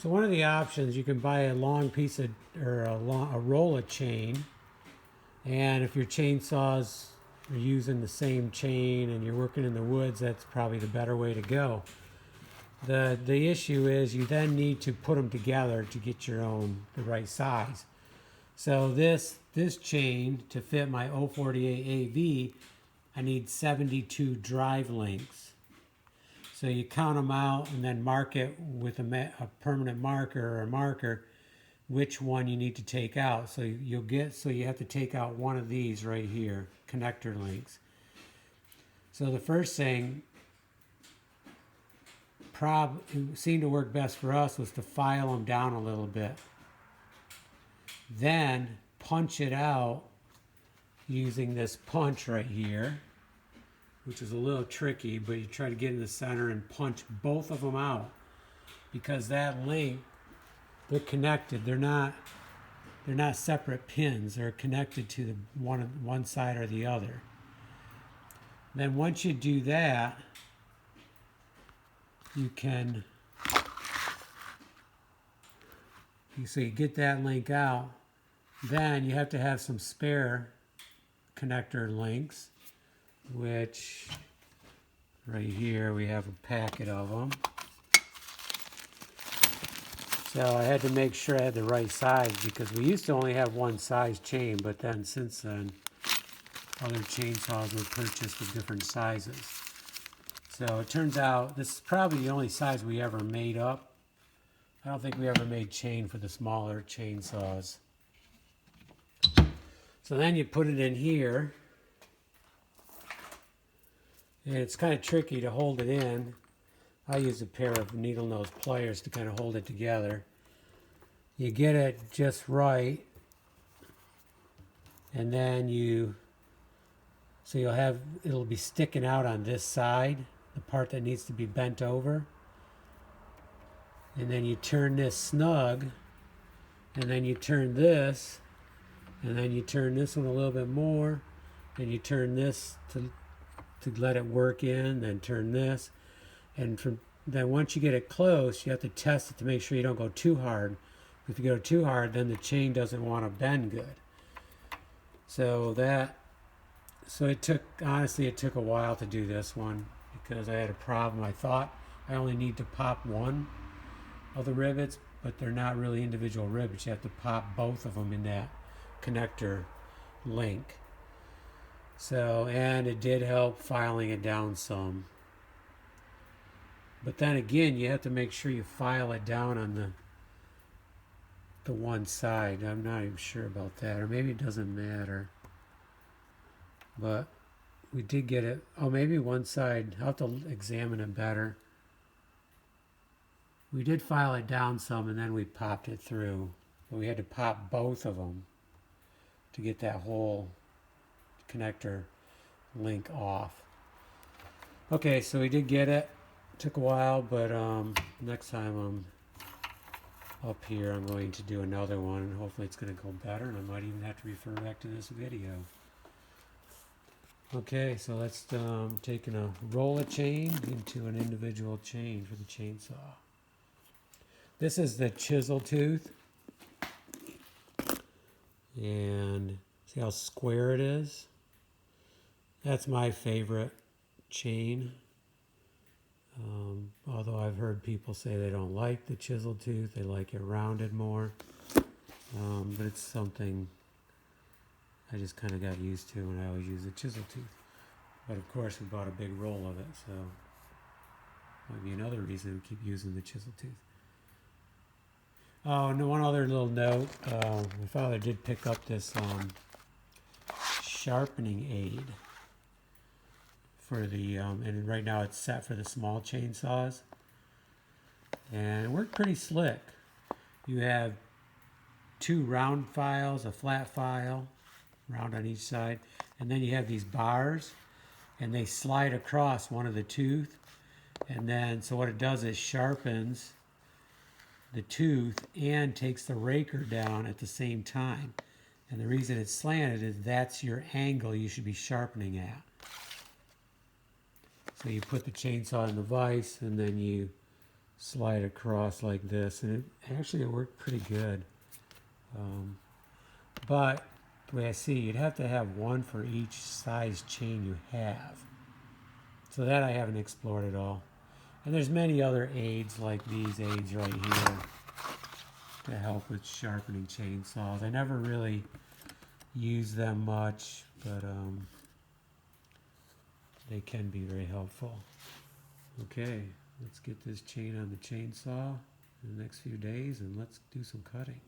So one of the options, you can buy a long piece of, or a roll of chain, and if your chainsaws are using the same chain and you're working in the woods, that's probably the better way to go. The issue is you then need to put them together to get the right size. So this chain, to fit my 048 AV, I need 72 drive links. So you count them out and then mark it with a permanent marker or a marker which one you need to take out. So you have to take out one of these right here, connector links. So the first thing seemed to work best for us was to file them down a little bit. Then punch it out using this punch right here, which is a little tricky, but you try to get in the center and punch both of them out, because that link, they're connected. They're not separate pins. They're connected to the one side or the other. Then once you do that, you get that link out. Then you have to have some spare connector links, which right here we have a packet of them. So I had to make sure I had the right size, because we used to only have one size chain, but then since then other chainsaws were purchased with different sizes. So it turns out this is probably the only size we ever made up. I don't think we ever made chain for the smaller chainsaws. So then you put it in here, and it's kind of tricky to hold it in. I use a pair of needle nose pliers to kind of hold it together. You get it just right, and then it'll be sticking out on this side, the part that needs to be bent over. And then you turn this snug, and then you turn this, and then you turn this one a little bit more, and you turn this to let it work in, then turn this. And then once you get it close, you have to test it to make sure you don't go too hard. If you go too hard, then the chain doesn't want to bend good. So it took a while to do this one, because I had a problem. I thought I only need to pop one of the rivets, but they're not really individual rivets. You have to pop both of them in that connector link. So, and it did help filing it down some. But then again, you have to make sure you file it down on the one side. I'm not even sure about that, or maybe it doesn't matter. But we did get it. Oh, maybe one side. I'll have to examine it better. We did file it down some, and then we popped it through. But we had to pop both of them to get that whole connector link off. Okay, so we did get it. Took a while, but next time I'm up here, I'm going to do another one, and hopefully it's going to go better, and I might even have to refer back to this video. Okay, so let's taking a roll of chain into an individual chain for the chainsaw. This is the chisel tooth, and see how square it is? That's my favorite chain. Although I've heard people say they don't like the chisel tooth, they like it rounded more. But it's something I just kind of got used to, and I always use the chisel tooth. But of course we bought a big roll of it, so might be another reason we keep using the chisel tooth. Oh, and one other little note, my father did pick up this sharpening aid for the, and right now it's set for the small chainsaws. And it worked pretty slick. You have two round files, a flat file, round on each side, and then you have these bars, and they slide across one of the tooth. And then, so what it does is sharpens the tooth and takes the raker down at the same time. And the reason it's slanted is that's your angle you should be sharpening at. So you put the chainsaw in the vise, and then you slide across like this, and it worked pretty good. But the way I see, you'd have to have one for each size chain you have. So that I haven't explored at all. And there's many other aids like these aids right here to help with sharpening chainsaws. I never really use them much, but they can be very helpful. Okay, let's get this chain on the chainsaw in the next few days and let's do some cutting.